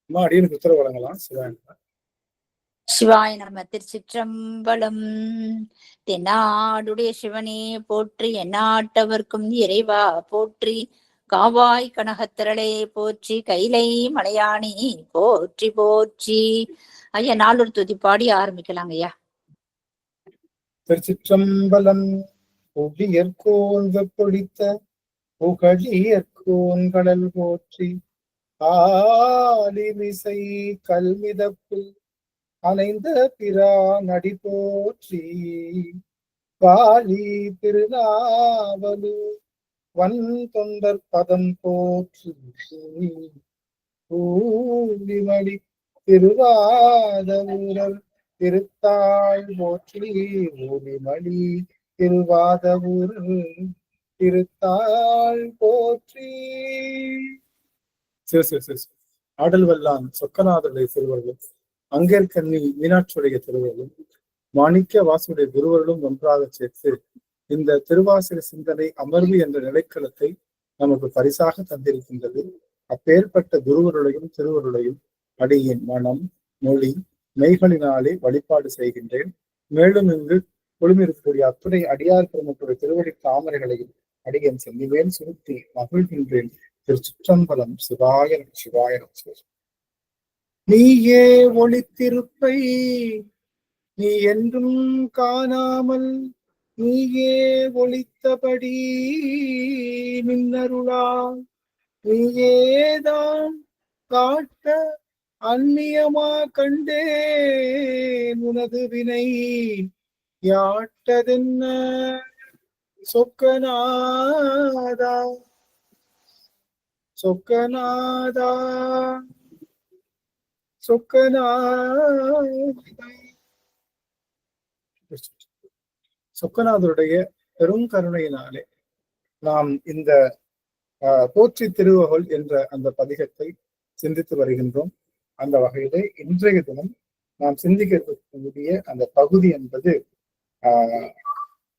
அம்மா அடியனுக்கு உத்தரவு வழங்கலாம். சிவாய சிவாய நம. திருச்சிற்றம்பலம். தென்னாடுடைய சிவனே போற்றி, எந்நாட்டவர்க்கும் இறைவா போற்றி, காவாய் கனகத்திரளே போற்றி, கைலை மலையானி போற்றி போற்றி. ஐயா, நாளொரு துதி பாடி ஆரம்பிக்கலாங்க ஐயா. திருச்சிற்றம்பலம். புவியற்கோன் வெப்பொழித்த புகழியற்கோன் கடல் போற்றி, ஆலிமிசை கல்மிதப்பில் அணைந்த பிரா நடி போற்றி, வாலி திருநாவலு வன் தொண்டர் பதம் போற்றி, ஊழிமணி திருவாத ஊரர் திருத்தாள் போற்றி, ஊழிமணி திருவாத ஊரர் திருத்தாள் போற்றி. ஆடல் வல்லான் சொக்கநாதருடைய திருவர்களும், அங்கேற்கண்ணி மீனாட்சியுடைய திருவர்களும், மாணிக்க வாசுடைய குருவர்களும் ஒன்றாக சேர்த்து இந்த திருவாசக சிந்தனை அமர்வு என்ற நிலைக்களத்தை நமக்கு பரிசாக தந்திருக்கின்றது. அப்பேற்பட்ட குருவருளையும் திருவருளையும் அடியின் மனம் மொழி மெய்களினாலே வழிபாடு செய்கின்றேன். மேலும் இங்கு குழுமிருக்கக்கூடிய அத்துணை அடியார் பெருமக்களுடைய திருவடி தாமரைகளையும் அடியன் செல்லுவேன் சுருத்தி மகிழ்கின்றேன். திருச்சிற்றம்பலம். சிவாய சிவாய. நீயே ஒளித்திருப்பை நீ என்றும் காணாமல், நீயே ஒளித்தபடி நின்னருளால், நீயேதான் காட்ட அந்நியமா கண்டேன் உனது வினை யாட்டதென்ன சொக்கநாதா சொக்கநாதா சொக்கநாதருடைய பெரும் கருணையினாலே நாம் இந்த போற்றி திருவகல் என்ற அந்த பதிகத்தை சிந்தித்து வருகின்றோம். அந்த வகையிலே இன்றைய தினம் நாம் சிந்திக்கக்கூடிய அந்த பகுதி என்பது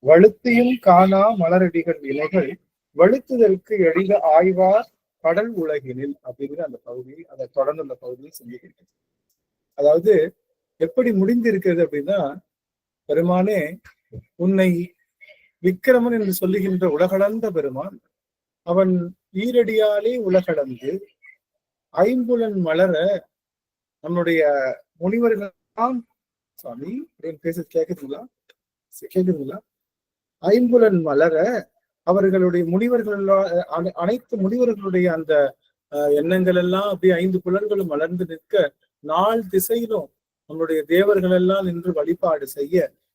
வழுத்தியும் காணா மலரடிகள் இலைகள் வழுத்துதற்கு எளித ஆய்வார் கடல் உலகினில் அப்படிங்கிற அந்த பகுதியை, அதை தொடர்ந்து அந்த பகுதியை சிந்திக்கின்றது. அதாவது எப்படி முடிந்திருக்கிறது அப்படின்னா, பெருமானே உன்னை விக்கிரமன் என்று சொல்லுகின்ற உலகளந்த பெருமான் அவன் ஈரடியாலே உலகளந்து ஐம்புலன் மலர நம்முடைய முனிவர்களாம் சுவாமி பேச கேக்குதுங்களா ஐம்புலன் மலர அவர்களுடைய முனிவர்கள் அனைத்து முனிவர்களுடைய அந்த எண்ணங்கள் எல்லாம் அப்படியே 5 புலன்களும் மலர்ந்து நிற்க, நாள் திசையிலும் நம்முடைய தேவர்கள் எல்லாம் நின்று வழிபாடு செய்ய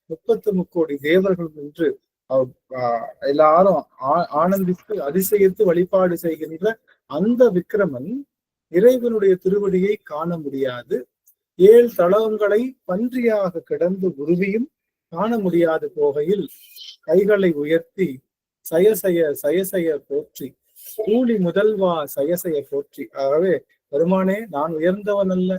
33 கோடி தேவர்கள் நின்று எல்லாரும் ஆனந்தித்து அதிசயித்து வழிபாடு செய்கின்ற அந்த விக்கிரமன் இறைவனுடைய திருவடியை காண முடியாது. 7 தளங்களை பன்றியாக கிடந்து உருவியும் காண முடியாது போகையில் கைகளை உயர்த்தி சயசய போற்றி, கூலி முதல்வா சயசய போற்றி. ஆகவே பெருமானே, நான் உயர்ந்தவன் அல்ல,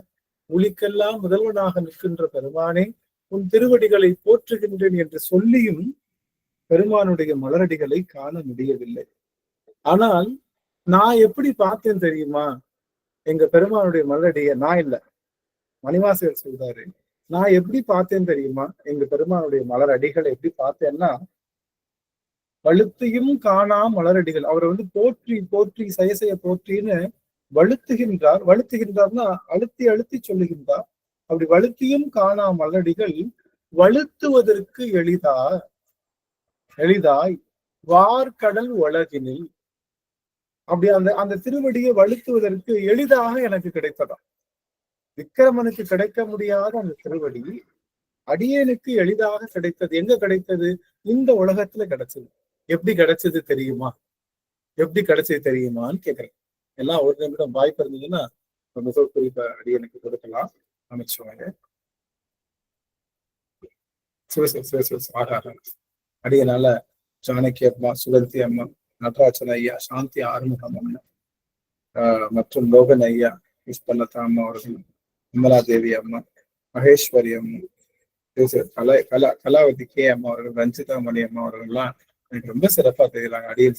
உளிக்கெல்லாம் முதல்வனாக நிற்கின்ற பெருமானே, உன் திருவடிகளை போற்றுகின்றேன் என்று சொல்லியும் பெருமானுடைய மலரடிகளை காண முடியவில்லை. ஆனால் நான் எப்படி பார்த்தேன் தெரியுமா? எங்க பெருமானுடைய மலரடியை நான் இல்ல, மணிவாசகர் சொல்றாரு, நான் எப்படி பார்த்தேன் தெரியுமா? எங்க பெருமானுடைய மலரடிகளை எப்படி பார்த்தேன்னா, வழுத்தையும் காணா மலரடிகள். அவரை போற்றி போற்றி சயசய போற்றின்னு வழுத்துகின்றார். வழுத்துகின்றார்னா அழுத்தி சொல்லுகின்றார். அப்படி வழுத்தியும் காணா மலரடிகள் வழுத்துவதற்கு எளிதாய் வார்கடல் உலகினில், அப்படி அந்த திருவடியை வழுத்துவதற்கு எளிதாக எனக்கு கிடைத்ததா. விக்கிரமனுக்கு கிடைக்க முடியாத அந்த திருவடி அடியனுக்கு எளிதாக கிடைத்தது. எங்க கிடைத்தது? இந்த உலகத்துல கிடைச்சது. எப்படி கிடைச்சது தெரியுமான்னு கேட்கிறேன். எல்லாம் ஒரு நிமிடம் வாய்ப்பு இருந்ததுன்னா மிக குறிப்ப அடியனுக்கு கொடுக்கலாம். அமைச்சுவாங்க. அடியனால ஜானகி அம்மா, சுகந்தி அம்மா, நடராஜன் ஐயா, சாந்தி ஆறுமுகம் அம்மா மற்றும் லோகன் ஐயா, புஷ்பலதா அம்மா அவர்கள், விமலா தேவி அம்மா, மகேஸ்வரி அம்மா, கலாவதி கே அம்மா அவர்கள், ரஞ்சிதா மணி அம்மா அவர்கள்லாம் எனக்கு ரொம்ப சிறப்பா தெரியுறாங்க. அடியன்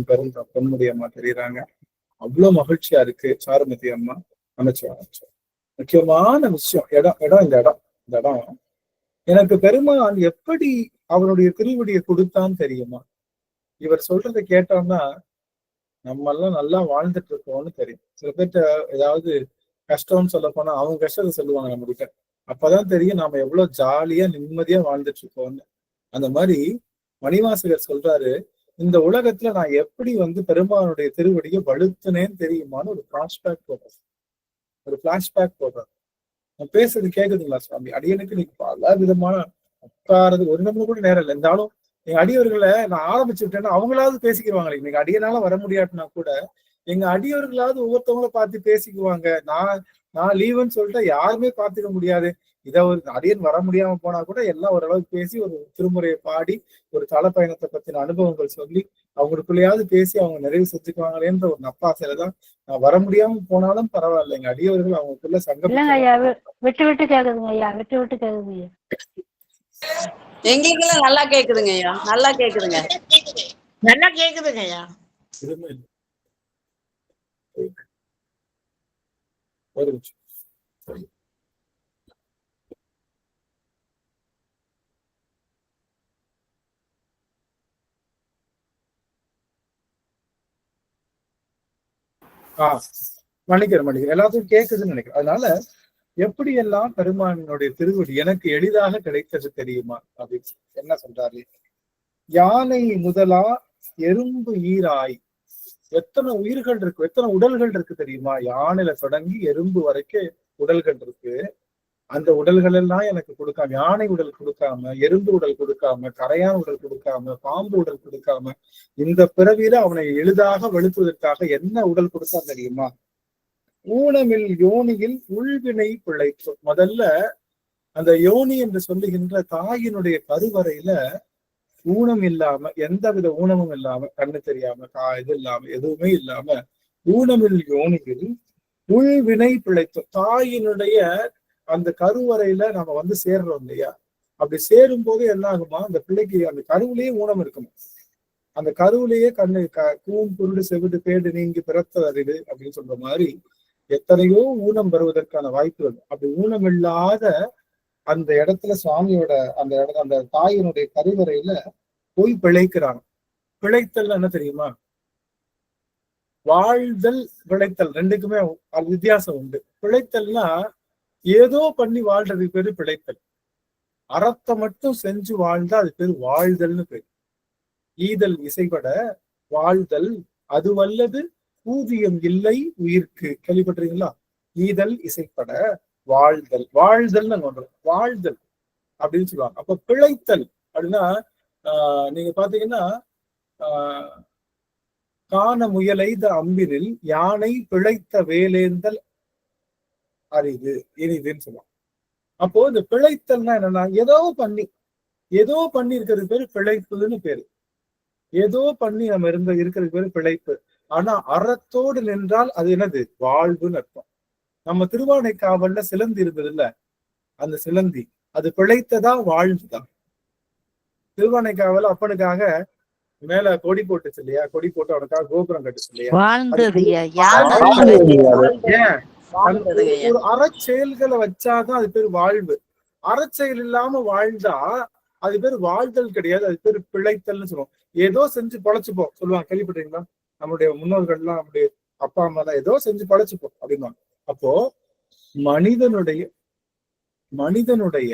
பெரும் பொன்முடி அம்மா தெரியுறாங்க. அவ்வளவு மகிழ்ச்சியா இருக்கு. சாருமதி அம்மா, அமைச்சர். முக்கியமான விஷயம் இந்த இடம் எனக்கு பெருமான் எப்படி அவனுடைய திருவடியை கொடுத்தான்னு தெரியுமா? இவர் சொல்றதை கேட்டோம்னா நம்ம எல்லாம் நல்லா வாழ்ந்துட்டு இருக்கோம்னு தெரியும். சில பேர்ட்ட ஏதாவது கஷ்டம்னு சொல்ல போனா அவங்க கஷ்டத்தை சொல்லுவாங்க நம்ம கிட்ட. அப்பதான் தெரியும் நாம எவ்வளவு ஜாலியா நிம்மதியா வாழ்ந்துட்டு இருக்கோம்னு. அந்த மாதிரி மணிவாசகர் சொல்றாரு, இந்த உலகத்துல நான் எப்படி பெருமானுடைய திருவடியை வலுத்துனேன்னு தெரியுமான்னு ஒரு பிளாஷ்பேக் போடுறாரு. நான் பேசுறது கேக்குதுங்களா சுவாமி? அடியனுக்கு நீங்க பல விதமான உட்காரது ஒரு நிமிடம் கூட நேரம் இல்லை. இருந்தாலும் எங்க அடியவர்களை நான் ஆரம்பிச்சு விட்டேன்னா அவங்களாவது பேசிக்குவாங்களே. இன்னைக்கு அடியனால வர முடியாதுன்னா கூட எங்க அடியவர்களாவது ஒவ்வொருத்தவங்கள பார்த்து பேசிக்குவாங்க. நான் லீவுன்னு சொல்லிட்டு யாருமே பார்த்துக்க முடியாது. இதை ஒரு அடியன் வர முடியாம போனா கூட எல்லாம் ஓரளவுக்கு பேசி ஒரு திருமுறையை பாடி ஒரு தல பயணத்தை பத்தின அனுபவங்கள் சொல்லி அவங்களுக்குள்ளேயாவது பேசி அவங்க நிறைவு செஞ்சுக்குவாங்களேன்ற ஒரு நப்பாசையிலதான் நான் வர முடியாம போனாலும் பரவாயில்ல, எங்க அடியவர்கள் அவங்களுக்குள்ள சங்கம். விட்டு விட்டு கேக்குதுங்க ஐயா, விட்டு விட்டு கேக்குதுங்க. எங்களுக்கெல்லாம் நல்லா கேக்குதுங்க ஐயா, நல்லா கேக்குதுங்க, நல்லா கேக்குதுங்க ஐயா. ஒரு நிமிஷம். மன்னிக்கிறேன், எல்லாத்துக்கும் கேக்குதுன்னு நினைக்கிறேன். அதனால எப்படி எல்லாம் பெருமானுடைய திருவடி எனக்கு எளிதாக கிடைத்தது தெரியுமா அப்படின்னு என்ன சொல்றாரு? யானை முதலா எறும்பு ஈராய், எத்தனை உயிர்கள் இருக்கு, எத்தனை உடல்கள் இருக்கு தெரியுமா? யானையில தொடங்கி எறும்பு வரைக்கும் உடல்கள் இருக்கு. அந்த உடல்கள் எல்லாம் எனக்கு கொடுக்காம, யானை உடல் கொடுக்காம, எறும்பு உடல் கொடுக்காம, கரையான் உடல் கொடுக்காம, பாம்பு உடல் கொடுக்காம, இந்த பிறவியில அவனை எளிதாக வெளுத்துவதற்காக என்ன உடல் கொடுத்தா தெரியுமா? ஊனமில் யோனியில் உள்வினை பிழைப்பு. முதல்ல அந்த யோனி என்று சொல்லுகின்ற தாயினுடைய கருவறையில ஊனம் இல்லாம, எந்தவித ஊனமும் இல்லாம, கண்ணு தெரியாம, இது இல்லாம, எதுவுமே இல்லாம ஊனமில் யோனியில் உள்வினை பிழைப்பு. தாயினுடைய அந்த கருவறையில நம்ம சேர்றோம் இல்லையா? அப்படி சேரும் போது என்ன ஆகுமா? அந்த பிள்ளைக்கு அந்த கருவிலேயே ஊனம் இருக்குமா? அந்த கருவிலேயே கண்ணு கூன் குருடு செவிடு பேடு நீங்கி பிறத்த அறிவு அப்படின்னு சொல்ற மாதிரி எத்தனையோ ஊனம் வருவதற்கான வாய்ப்புகள். அப்படி ஊனம் இல்லாத அந்த இடத்துல சுவாமியோட அந்த தாயினுடைய கருவறையில போய் பிழைக்கிறாங்க. பிழைத்தல் என்ன தெரியுமா? வாழ்தல் பிழைத்தல் ரெண்டுக்குமே வித்தியாசம் உண்டு. பிழைத்தல்னா ஏதோ பண்ணி வாழ்றதுக்கு பேரு பிழைத்தல். அறத்தை மட்டும் செஞ்சு வாழ்ந்தா அது பேரு வாழ்தல்னு பேரு. ஈதல் இசைப்பட வாழ்தல் அது வல்லது ஊதியம் இல்லை உயிர்க்கு. கேள்விப்பட்டிருக்கீங்களா? ஈதல் இசைப்பட வாழ்தல், வாழ்தல் வாழ்தல் அப்படின்னு சொல்லுவாங்க. அப்ப பிழைத்தல் அப்படின்னா நீங்க பாத்தீங்கன்னா காண முயலைத அம்பினில் யானை பிழைத்த வேலேந்தல் அரிது இனிதுன்னு சொல்லுவாங்க. அப்போ இந்த பிழைத்தல்னா என்னன்னா ஏதோ பண்ணி இருக்கிறது பேரு பிழைப்புன்னு பேரு. ஏதோ பண்ணி நம்ம இருக்கிறது பேரு பிழைப்பு. ஆனா அறத்தோடு நின்றால் அது என்னது? வாழ்வுன்னு அர்த்தம். நம்ம திருவானைக்காவல்ல சிலந்தி இருந்தது இல்ல, அந்த சிலந்தி அது பிழைத்ததா வாழ்ந்துதான். திருவானைக்காவல் அப்பனுக்காக மேல கொடி போட்டுச்சு இல்லையா? கொடி போட்டு அவனுக்காக கோபுரம் கட்டுச்சு இல்லையா? ஒரு அறச்செயல்களை வச்சாதான் அது பேர் வாழ்வு. அறச்செயல் இல்லாம வாழ்ந்தா அது பேர் வாழ்தல் கிடையாது, அது பேர் பிழைத்தல்னு சொல்லுவோம். ஏதோ செஞ்சு பழைச்சுப்போம் சொல்லுவாங்க, கேள்விப்பட்டீங்களா? நம்முடைய முன்னோர்கள் எல்லாம், நம்முடைய அப்பா அம்மா எல்லாம் ஏதோ செஞ்சு பழைச்சுப்போம் அப்படின்வாங்க. அப்போ மனிதனுடைய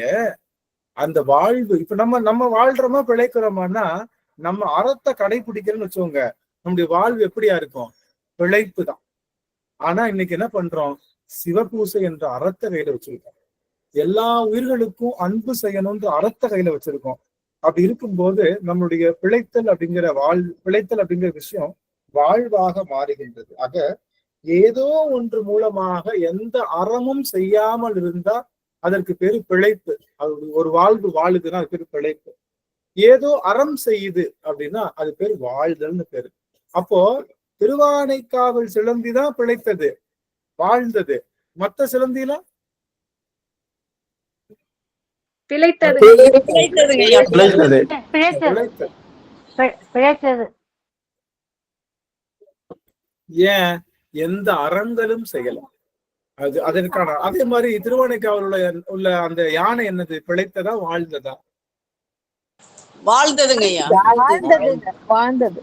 அந்த வாழ்வு இப்ப நம்ம வாழ்றோமா பிழைக்கிறோமான்னா, நம்ம அறத்தை கடைபிடிக்கிறோம்னு வச்சுக்கோங்க, நம்முடைய வாழ்வு எப்படியா இருக்கும்? பிழைப்பு தான். ஆனா இன்னைக்கு என்ன பண்றோம்? சிவபூசை என்ற அறத்தை கையில வச்சிருக்கோம். எல்லா உயிர்களுக்கும் அன்பு செய்யணும்ன்ற அறத்தை கையில வச்சிருக்கோம். அப்படி இருக்கும்போது நம்மளுடைய பிழைத்தல் அப்படிங்கிற விஷயம் வாழ்வாக மாறுகின்றது. ஆக ஏதோ ஒன்று மூலமாக எந்த அறமும் செய்யாமல் இருந்தா அதற்கு பேரு பிழைப்பு. அது ஒரு வாழ்வு வாழுதுன்னா அது பேரு பிழைப்பு. ஏதோ அறம் செய்யுது அப்படின்னா அது பேரு வாழ்தல்னு பேரு. அப்போ திருவானைக்காவல் சிலந்திதான் பிழைத்தது, வாழ்ந்தது. மத்த சிலந்திலாம் ஏன்? எந்த அறங்களும் செய்யலாம். அது அதற்கான அதே மாதிரி திருவானைக்காவல் உள்ள அந்த யானை என்னது? பிழைத்ததா வாழ்ந்ததா? வாழ்ந்ததுங்க ஐயா. வாழ்ந்தது. வாழ்ந்தது.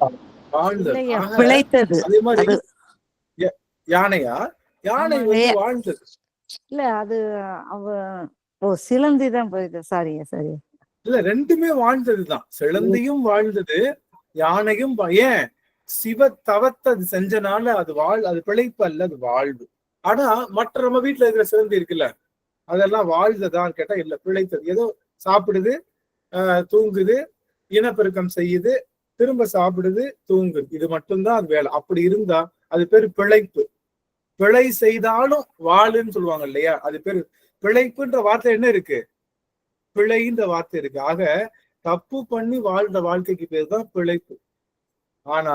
ஆக பிழைத்தது. அதே மாதிரி யானையா? யானை வந்து வாழ்ந்தது. இல்ல அது அவ சிலந்திதான் போயிது. சாரியா சரி. இல்ல, ரெண்டுமே வாழ்ந்ததுதான். சிலந்தியும் வாழ்ந்தது, யானையும் ஏன் சிவ தவத்தை அது செஞ்சனால அது பிழைப்பு அல்ல, அது வாழ்வு. ஆனா மற்ற நம்ம வீட்டுல இருக்கிற சிலந்தி இருக்குல்ல, அதெல்லாம் வாழ்ந்ததான்னு கேட்டா இல்ல, பிழைத்தது. ஏதோ சாப்பிடுது, தூங்குது, இனப்பெருக்கம் செய்யுது, திரும்ப சாப்பிடுது, தூங்குது, இது மட்டும்தான் அது வேலை. அப்படி இருந்தா அது பேரு பிழைப்பு. பிழை செய்தாலும் வாழுன்னு சொல்லுவாங்க இல்லையா, அது பேரு பிழைப்புன்ற வார்த்தை என்ன இருக்கு? பிழைன்ற வார்த்தை இருக்கு. ஆக தப்பு பண்ணி வாழ்ந்த வாழ்க்கைக்கு பேர் தான் பிழைப்பு. ஆனா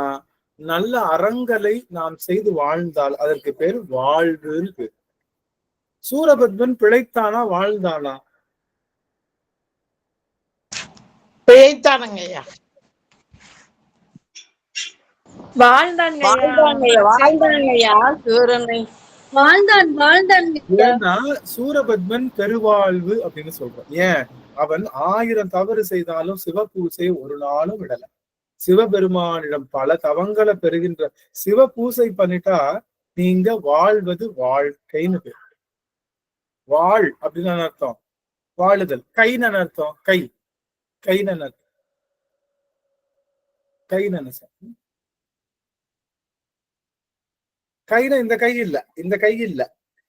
நல்ல அறங்களை நாம் செய்து வாழ்ந்தால் அதற்கு பேர் வாழ்வுன்னு பேர். சூரபத்மன் பிழைத்தானா வாழ்ந்தானா? பிழைத்தானுங்க ஐயா. ஏன்னா சூரபத்மன் பெருவாழ்வு அப்படின்னு சொல்றோம். ஏன்? அவன் 1000 தவறு செய்தாலும் சிவபூசை ஒரு நாளும் விடல. சிவபெருமானிடம் பல தவங்களை பெறுகின்ற சிவபூசை பண்ணிட்டா நீங்க வாழ்வது வாழ்க்கைன்னு பேர். வாழ் அப்படின்னு அர்த்தம், வாழுதல். கைன்னு அர்த்தம், கை கைன்னு அர்த்தம், கைனா இந்த கை இல்ல, இந்த கை இல்ல.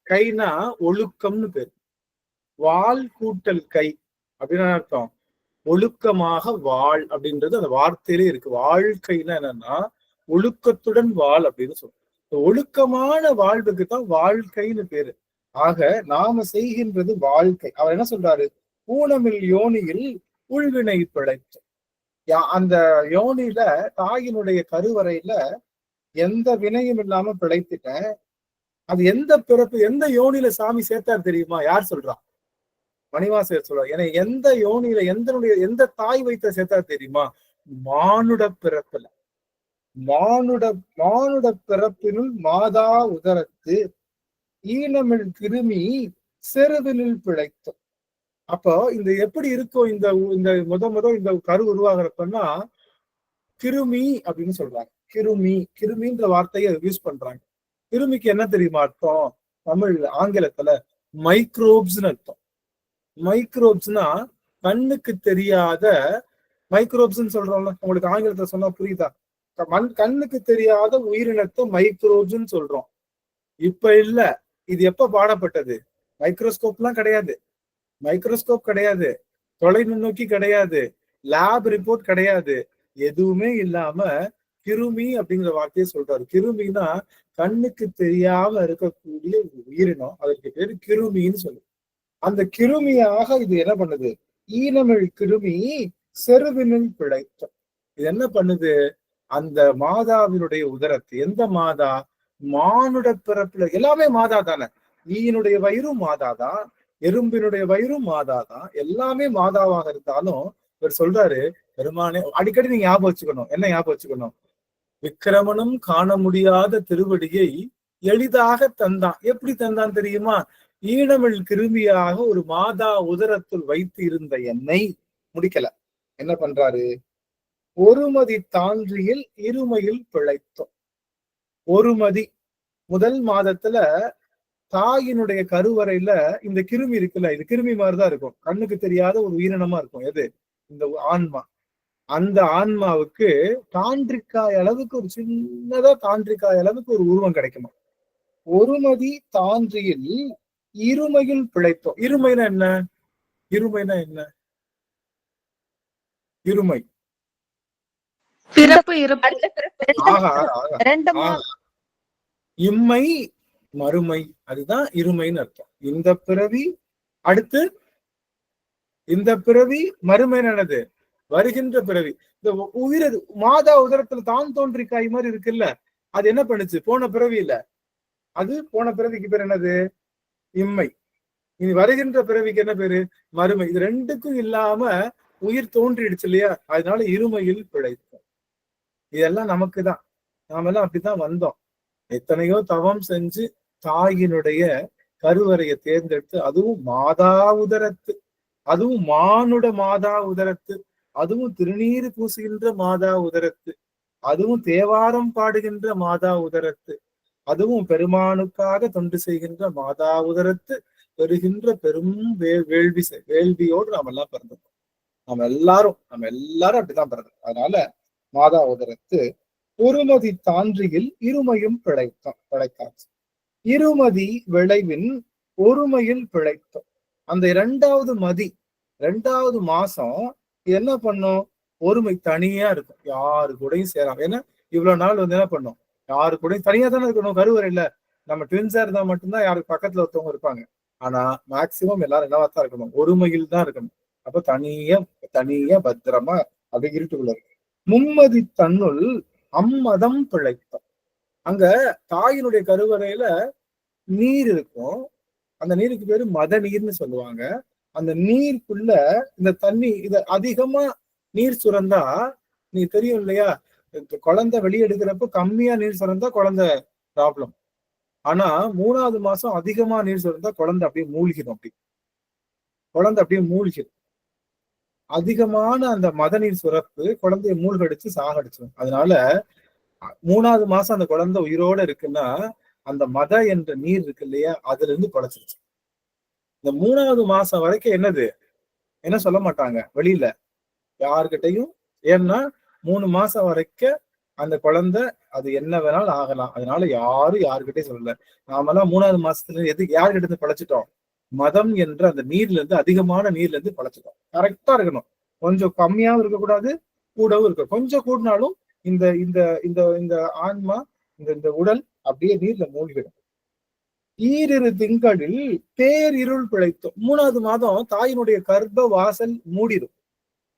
கைனா ஒழுக்கம்னு பேர். வாழ் கூட்டல் கை அப்படின்னு அர்த்தம். ஒழுக்கமாக வாழ் அப்படின்றது அந்த வார்த்தையிலே இருக்கு. வாழ்க்கைன்னா என்னன்னா ஒழுக்கத்துடன் வாழ் அப்படின்னு சொல்றோம். ஒழுக்கமான வாழ்வுக்கு தான் வாழ்க்கைன்னு பேரு. ஆக நாம செய்கின்றது வாழ்க்கை. அவர் என்ன சொல்றாரு? ஊனமில் யோனியில் உள்வினை பிழைத்து. அந்த யோனியில தாயினுடைய கருவறையில எந்த வினையும் இல்லாம பிழைத்துட்டேன். அது எந்த பிறப்பு, எந்த யோனியில சாமி சேர்த்தார் தெரியுமா? யார் சொல்றா? மணிவாசகர் சொல்றார். ஏன்னா எந்த யோனியில எந்த தாய் வைத்த சேர்த்தார் தெரியுமா? மானுட பிறப்புல. மானுட பிறப்பினுள் மாதா உதரத்து ஈனமிழ் கிருமி செருவினில் பிழைத்தோம். அப்போ இந்த எப்படி இருக்கும்? இந்த இந்த கரு உருவாகிறப்பன்னா கிருமி அப்படின்னு சொல்றாங்க. கிருமின்ற வார்த்தையை யூஸ் பண்றாங்க. கிருமிக்கு என்ன தெரியுமா அர்த்தம்? தமிழ்ல, ஆங்கிலத்துல மைக்ரோப்ஸ்ன்னு அர்த்தம். மைக்ரோப்ஸ்னா கண்ணுக்கு தெரியாத, மைக்ரோப்ஸ்ன்னு சொல்றோம்ல, உங்களுக்கு ஆங்கிலத்துல சொன்னா புரியுதா? கண்ணுக்கு தெரியாத உயிரினத்தை மைக்ரோப்ஸ்ன்னு சொல்றோம். இப்ப இல்ல, இது எப்ப பாடப்பட்டது? மைக்ரோஸ்கோப்லாம் கிடையாது, தொலை நுண்ணோக்கி கிடையாது, லேப் ரிப்போர்ட் கிடையாது, எதுவுமே இல்லாம கிருமி அப்படிங்கிற வார்த்தையை சொல்றாரு. கிருமினா கண்ணுக்கு தெரியாம இருக்கக்கூடிய உயிரினம், அதற்கு பேரு கிருமின்னு சொல்லு. அந்த கிருமியாக இது என்ன பண்ணுது? ஈனமிழ் கிருமி செருவினில் பிழைத்தோம். இது என்ன பண்ணுது? அந்த மாதாவினுடைய உதரத்தை, எந்த மாதா? மானுட பிறப்புல. எல்லாமே மாதா தானே. ஈயினுடைய வயிறும் மாதாதான், எறும்பினுடைய வயிறும் மாதாதான், எல்லாமே மாதாவாக இருந்தாலும் இவர் சொல்றாரு, பெருமானே அடிக்கடி நீங்க ஞாபகம் வச்சுக்கணும். என்ன ஞாபகம் வச்சுக்கணும்? விக்கிரமனும் காண முடியாத திருவடியை எளிதாக தந்தான். எப்படி தந்தான் தெரியுமா? ஈனமிழ் கிருமியாக ஒரு மாதா உதரத்தில் வைத்து இருந்த என்னை முடிக்கல. என்ன பண்றாரு? ஒருமதி தான்றியில் இருமையில் பிழைத்தோம். ஒருமதி, முதல் மாதத்துல தாயினுடைய கருவறையில இந்த கிருமி இருக்குல்ல, இது கிருமி மாதிரிதான் இருக்கும், கண்ணுக்கு தெரியாத ஒரு உயிரினமா இருக்கும். எது? இந்த ஆன்மா. அந்த ஆன்மாவுக்கு தாண்டிக்காய் அளவுக்கு, ஒரு சின்னதா தாண்டிக்காய் அளவுக்கு ஒரு உருவம் கிடைக்குமா. ஒருமதி தான்றியில் இருமையில் பிழைத்தோம். இருமைனா என்ன? இருமை இம்மை மறுமை, அதுதான் இருமைன்னு அர்த்தம். இந்த பிறவி, அடுத்து இந்த பிறவி, மறுமை என்னது? வருகின்ற பிறவி. இந்த உயிர் மாதா உதரத்துல தான் தோன்றிக்காய் மாதிரி இருக்குல்ல, அது என்ன பண்ணுச்சு? போன பிறவி இல்ல, அது போன பிறவிக்கு பேர் என்னது? இம்மை. இனி வருகின்ற பிறவிக்கு என்ன பேரு? மறுமை. இது ரெண்டுக்கும் இல்லாம உயிர் தோன்றிடுச்சு இல்லையா, அதனால இருமையில் பிழைத்தோம். இதெல்லாம் நமக்கு தான், நாமெல்லாம் அப்படித்தான் வந்தோம். எத்தனையோ தவம் செஞ்சு தாயினுடைய கருவறையை தேர்ந்தெடுத்து, அதுவும் மாதா உதரத்து, அதுவும் மானுட மாதா உதரத்து, அதுவும் திருநீறு பூசுகின்ற மாதா உதரத்து, அதுவும் தேவாரம் பாடுகின்ற மாதா உதரத்து, அதுவும் பெருமானுக்காக தொண்டு செய்கின்ற மாதா உதரத்து பெறுகின்ற பெரும் வேள்வியோடு நாம் எல்லாம் பிறந்திருக்கோம். நம்ம எல்லாரும் அப்படிதான் பிறந்தோம். அதனால மாதா உதரத்து ஒருமதி தான்றியில் இருமையும் பிழைக்காச்சு. இருமதி விளைவின் ஒருமையில் பிழைத்தோம். அந்த இரண்டாவது மாசம் என்ன பண்ணும்? ஒருமை தனியா இருக்கும், யாரு கூடயும் சேராம. ஏன்னா இவ்வளவு நாள் என்ன பண்ணும்? யாரு கூடயும் தனியா தானே இருக்கணும். கருவறையில நம்ம ட்வின்ஸா இருந்தா மட்டும்தான் யாருக்கு பக்கத்துல ஒருத்தவங்க இருப்பாங்க. ஆனா மேக்சிமம் எல்லாரும் என்னவா தான் இருக்கணும்? ஒருமையில் தான் இருக்கணும். அப்ப தனியா பத்திரமா அப்படி இருட்டுக்குள்ள இருக்கு. மும்மதி தன்னுள் அம்மதம் பிழைத்தோம். அங்க தாயினுடைய கருவறையில நீர் இருக்கும். அந்த நீருக்கு பேரு மத நீர்னு சொல்லுவாங்க. அந்த நீருக்குள்ள இந்த தண்ணி இது அதிகமா நீர் சுரந்தா, நீ தெரியும் இல்லையா, குழந்தை வெளியெடுக்கிறப்ப கம்மியா நீர் சுரந்தா குழந்தை ப்ராப்ளம். ஆனா 3வது மாசம் அதிகமா நீர் சுரந்தா குழந்தை அப்படியே மூழ்கிடும். குழந்தை அப்படியே மூழ்கிடும். அதிகமான அந்த மத நீர் சுரப்பு குழந்தைய மூழ்கடிச்சு சாகடிச்சிடும். அதனால 3வது மாசம் அந்த குழந்தை உயிரோட இருக்குன்னா அந்த மத என்ற நீர் இருக்கு இல்லையா, அதுல இருந்து பொழைச்சிருச்சு. இந்த 3வது மாசம் வரைக்கும் என்ன சொல்ல மாட்டாங்க வெளியில யாருக்கிட்டையும். ஏன்னா 3 மாசம் வரைக்கும் அந்த குழந்தை அது என்ன வேணாலும் ஆகலாம். அதனால யாருக்கிட்டையும் சொல்லல. நாமெல்லாம் 3வது மாசத்துல யாருக்கிட்ட இருந்து பழைச்சிட்டோம்? மதம் என்ற அந்த நீர்ல இருந்து, அதிகமான நீர்ல இருந்து பழைச்சிட்டோம். கரெக்டா இருக்கணும். கொஞ்சம் கம்மியாவும் இருக்கக்கூடாது, கூடவும் இருக்க. கொஞ்சம் கூடினாலும் இந்த இந்த இந்த இந்த ஆன்மா, இந்த உடல் அப்படியே நீர்ல மூழ்கிடும். ஈரிரு திங்களில் பேரிருள் பிழைத்தோம். 3வது மாதம் தாயினுடைய கர்ப்ப வாசல் மூடிடும்.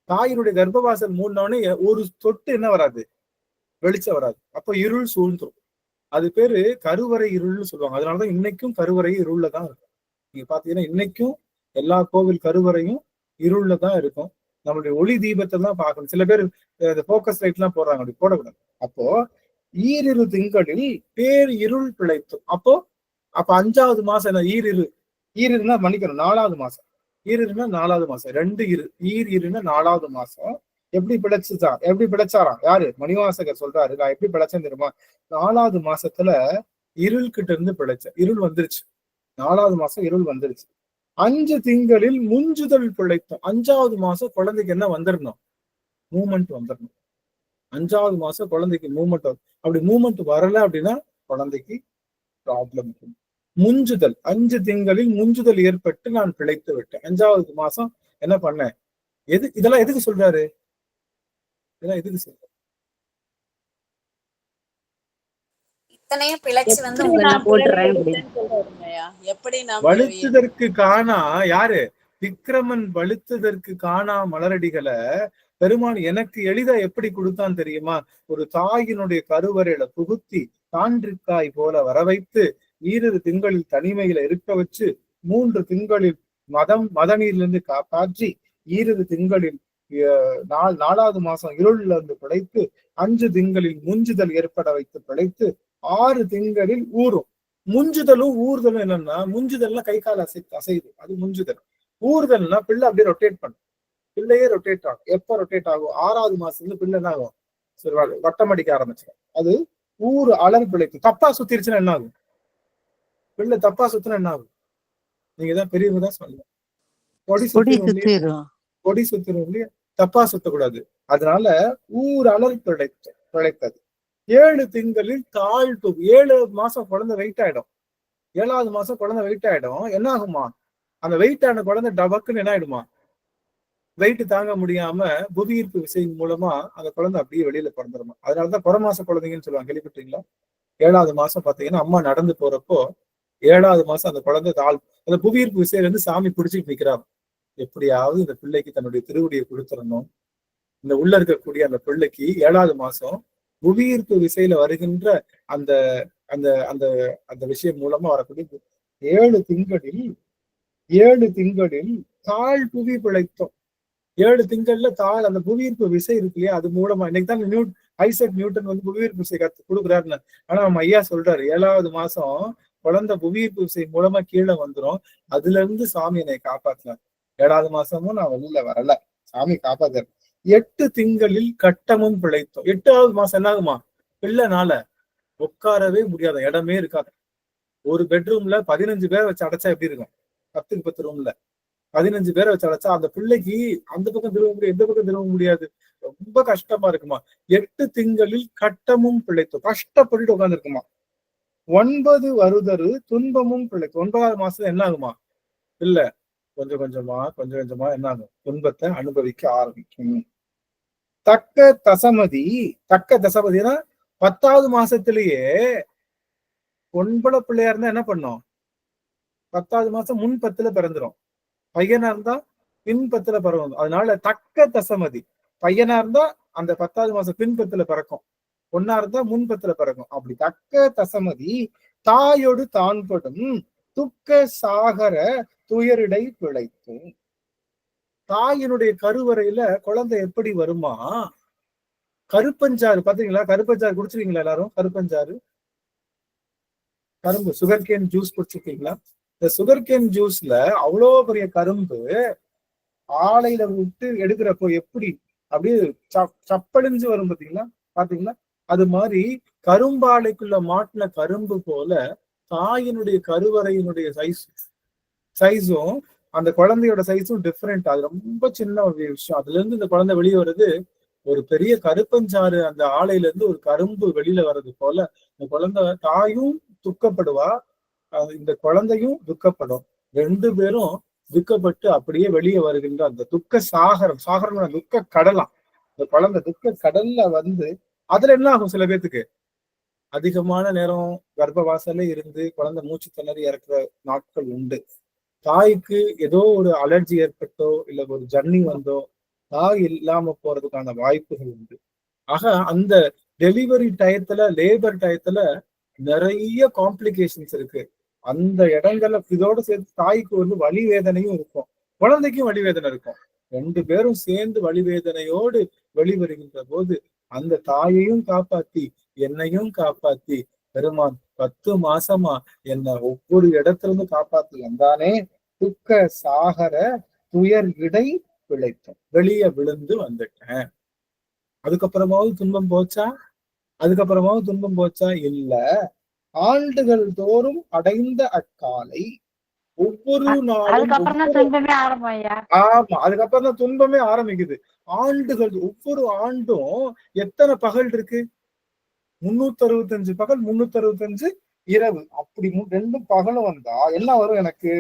தாயினுடைய கர்ப்ப வாசல் மூடினோடனே ஒரு தொட்டு என்ன வராது? வெளிச்சம் வராது. அப்ப இருள் சூழ்ந்துரும். அது பேரு கருவறை இருள்னு சொல்லுவாங்க. அதனாலதான் இன்னைக்கும் கருவறை இருள்ல தான் இருக்கும். நீங்க பாத்தீங்கன்னா இன்னைக்கும் எல்லா கோவில் கருவறையும் இருள்ல தான் இருக்கும். நம்மளுடைய ஒளி தீபத்தை தான் பார்க்கணும். சில பேர் இந்த போக்கஸ் லைட் எல்லாம் போடுறாங்க, அப்படி போடக்கூடாது. அப்போ ஈரிரு திங்களில் பேர் இருள் பிழைத்தோம். அப்போ 5வது மாசம் என்ன? ஈரிருன்னா மன்னிக்கணும், 4வது மாசம். ஈரிருன்னா 4வது மாசம். 2 ஈரிருன்னா 4வது மாசம். எப்படி பிழைச்சாராம்? யாரு? மணிவாசகர் சொல்றாரு. நான் எப்படி பிழைச்சேன் தெரியுமா? 4வது மாசத்துல இருள் கிட்ட இருந்து பிழைச்சேன். இருள் வந்துருச்சு. 4வது மாசம் இருள் வந்துருச்சு. 5 திங்களில் முஞ்சுதல் பிழைத்தோம். 5வது மாசம் குழந்தைக்கு என்ன வந்துடணும்? மூமெண்ட் வந்துடணும். 5வது மாசம் குழந்தைக்கு மூமெண்ட். அப்படி மூமெண்ட் வரல அப்படின்னா குழந்தைக்கு ப்ராப்ளம். முஞ்சுதல் 5 திங்களில் முஞ்சுதல் ஏற்பட்டு நான் பிழைத்து விட்டேன். 5வது மாசம் என்ன பண்ணேன்? இதெல்லாம் எதுக்கு சொல்றாரு? இதெல்லாம் எதுக்கு சொல்றாரு? இத்தனையும் பிழைச்சு வந்து உங்களை போட்டுறேன். வலுத்துதற்கு காணா யாரு? விக்கிரமன் வலுத்துதற்கு காணா மலரடிகளை பெருமான் எனக்கு எளிதா எப்படி கொடுத்தான் தெரியுமா? ஒரு தாயினுடைய கருவறையில புகுத்தி தாண்டிக்காய் போல வர வைத்து, 2 திங்களில் தனிமையில இருக்க வச்சு, 3 திங்களில் மத நீர்ல காப்பாற்றி, 2 திங்களில் 4வது மாசம் இருள்ல இருந்து பிழைத்து, 5 திங்களில் முஞ்சுதல் ஏற்பட வைத்து பிழைத்து, 6 திங்களில் ஊறும். முஞ்சுதலும் ஊறுதலும் என்னன்னா, முஞ்சுதல்னா கை கால் அசைது, அது முஞ்சுதல். ஊறுதல்னா பிள்ளை அப்படியே ரொட்டேட் பண்ணும். பிள்ளையே ரொட்டேட் ஆகும். எப்ப ரொட்டேட் ஆகும்? 6வது மாசத்துல பிள்ளை என்ன ஆகும்? வட்டம் அடிக்க ஆரம்பிச்சிடும். அது ஊறு அலர் பிழைக்கும். தப்பா சுத்திருச்சுன்னா என்ன ஆகும்? பிள்ளை தப்பா சுத்தினா என்ன ஆகும்? நீங்க தான் பெரியவங்க தான் சொல்லுங்க. கொடி சுத்திரும் இல்லையா? தப்பா சுத்தக்கூடாது. அதனால ஊர் அலர் பிழைத்தது. 7 திங்களில் தாழ்வு. 7 மாசம் குழந்தை வெயிட் ஆயிடும். 7வது மாசம் குழந்தை வெயிட் ஆயிடும். என்ன ஆகுமா? அந்த வெயிட் ஆன குழந்தை டபக்குன்னு என்ன ஆயிடுமா? வெயிட் தாங்க முடியாம புவியீர்ப்பு விசையின் மூலமா அந்த குழந்தை அப்படியே வெளியில பிறந்துருமா. அதனாலதான் புறமாச குழந்தைங்கன்னு சொல்லுவாங்க. கேள்விப்பட்டீங்களா? 7வது மாசம் பாத்தீங்கன்னா அம்மா நடந்து போறப்போ 7வது மாசம் அந்த குழந்தை அந்த புவியீர்ப்பு விசையில இருந்து சாமி பிடிச்சிட்டு நிக்கிறாங்க. எப்படியாவது இந்த பிள்ளைக்கு தன்னுடைய திருவடியை கொடுத்துடணும். இந்த உள்ள இருக்கக்கூடிய அந்த பிள்ளைக்கு 7வது மாசம் புவியீர்ப்பு விசையில வருகின்ற அந்த அந்த அந்த அந்த விஷயம் மூலமா வரக்கூடிய 7 திங்களில் தாழ் புவி பிழைத்தோம். 7 திங்கள்ல அந்த புவியீர்ப்பு விசை இருக்கு இல்லையா, அது மூலமா இன்னைக்கு தான் ஐசக் நியூட்டன் புவியீர்ப்பு விசை கொடுக்குறாருன்னு. ஆனா நம்ம ஐயா சொல்றாரு 7வது மாசம் குழந்தை புவியீர்ப்பு விசை மூலமா கீழே வந்துரும். அதுல இருந்து சாமி என்னை காப்பாத்தினார். 7வது மாசமும் நான் வெளியில வரல, சாமி காப்பாத்தாரு. 8 திங்களில் கட்டமும் பிழைத்தோம். 8வது மாசம் என்ன ஆகுமா? பிள்ளைனால உட்காரவே முடியாத, இடமே இருக்காது. ஒரு பெட்ரூம்ல 15 பேரை வச்சு அடைச்சா எப்படி இருக்கும்? 10க்கு 10 ரூம்ல 15 பேரை வச்சு அடைச்சா அந்த பிள்ளைக்கு அந்த பக்கம் திரும்ப முடியாது, எந்த பக்கம் திரும்ப முடியாது, ரொம்ப கஷ்டமா இருக்குமா. 8 திங்களில் கட்டமும் பிழைத்தோம், கஷ்டப்பட்டு உட்கார்ந்துருக்குமா. 9 வருதரு துன்பமும் பிழைத்தோம். 9வது மாசம் என்ன ஆகுமா? இல்ல கொஞ்சம் கொஞ்சமா என்ன ஆகும்? துன்பத்தை அனுபவிக்க ஆரம்பிக்கும். தக்க தசமதினா 10வது மாசத்திலேயே பொன்பள பிள்ளையா இருந்தா என்ன பண்ணும்? 10வது மாசம் முன் 10ல பிறந்துரும். பையனா இருந்தா பின் 10ல பிறக்கும். அதனால தக்க தசமதி. பையனா இருந்தா அந்த 10வது மாசம் பின் 10ல பிறக்கும், பொண்ணா இருந்தா முன் 10ல பிறக்கும். அப்படி தக்க தசமதி தாயோடு தான்படும் துக்க சாகர துயரிடை பிழைத்தும். தாயினுடைய கருவறையில குழந்தை எப்படி வருமா? கருப்பஞ்சாறு பாத்தீங்களா? கருப்பஞ்சாறு குடிச்சிருக்கீங்களா எல்லாரும்? கருப்பஞ்சாறு, கரும்பு, சுகர் கேன் ஜூஸ் குடிச்சிருக்கீங்களா? இந்த சுகர் கேன் ஜூஸ்ல அவ்வளோ பெரிய கரும்பு ஆலையில விட்டு எடுக்கிறப்போ எப்படி அப்படியே சப்பழிஞ்சு வரும் பாத்தீங்களா? அது மாதிரி கரும்பாலைக்குள்ள மாட்டின கரும்பு போல தாயினுடைய கருவறையினுடைய சைஸும் அந்த குழந்தையோட சைஸும் டிஃப்ரெண்ட். அது ரொம்ப சின்ன ஒரு விஷயம். அதுல இருந்து இந்த குழந்தை வெளியே வருது ஒரு பெரிய கருப்பஞ்சாறு. அந்த ஆலையில இருந்து ஒரு கரும்பு வெளியில வர்றது போல இந்த குழந்தை, தாயும் துக்கப்படுவா, இந்த குழந்தையும் துக்கப்படும். 2 பேரும் துக்கப்பட்டு அப்படியே வெளியே வருகின்ற அந்த துக்க சாகரம் துக்க கடலாம். இந்த குழந்தை துக்க கடல்ல வந்து அதுல என்ன ஆகும்? சில பேர்த்துக்கு அதிகமான நேரம் கர்ப்பவாசல்ல இருந்து குழந்தை மூச்சு திணறி இறக்குற நாட்கள் உண்டு. தாய்க்கு ஏதோ ஒரு அலர்ஜி ஏற்பட்டோ இல்ல ஒரு ஜன்னி வந்தோ தாய் இல்லாம போறதுக்கான வாய்ப்புகள் உண்டு. ஆக அந்த டெலிவரி டயத்துல, லேபர் டயத்துல நிறைய காம்ப்ளிகேஷன்ஸ் இருக்கு. அந்த இடங்கள்ல இதோட சேர்த்து தாய்க்கு வந்து வலி வேதனையும் இருக்கும், குழந்தைக்கும் வலி வேதனை இருக்கும். 2 பேரும் சேர்ந்து வலி வேதனையோடு வெளிவருகின்ற போது அந்த தாயையும் காப்பாத்தி என்னையும் காப்பாத்தி பெருமான் 10 மாசமா என்ன ஒவ்வொரு இடத்துல இருந்து காப்பாத்தி வந்தானே. துக்க சாகர துயர் இடை பிழைத்தோம். வெளியே விழுந்து வந்துட்டேன். அதுக்கப்புறமாவது துன்பம் போச்சா? இல்ல. ஆண்டுகள் தோறும் அடைந்த அக்காலை ஒவ்வொரு நாளும் ஆமா, அதுக்கப்புறம் தான் துன்பமே ஆரம்பிக்குது. ஆண்டுகள், ஒவ்வொரு ஆண்டும் எத்தனை பகல் இருக்கு? 365 பகல், 365 இரவு. அப்படி 2 பகலும் வந்தா என்ன வரும் எனக்கு?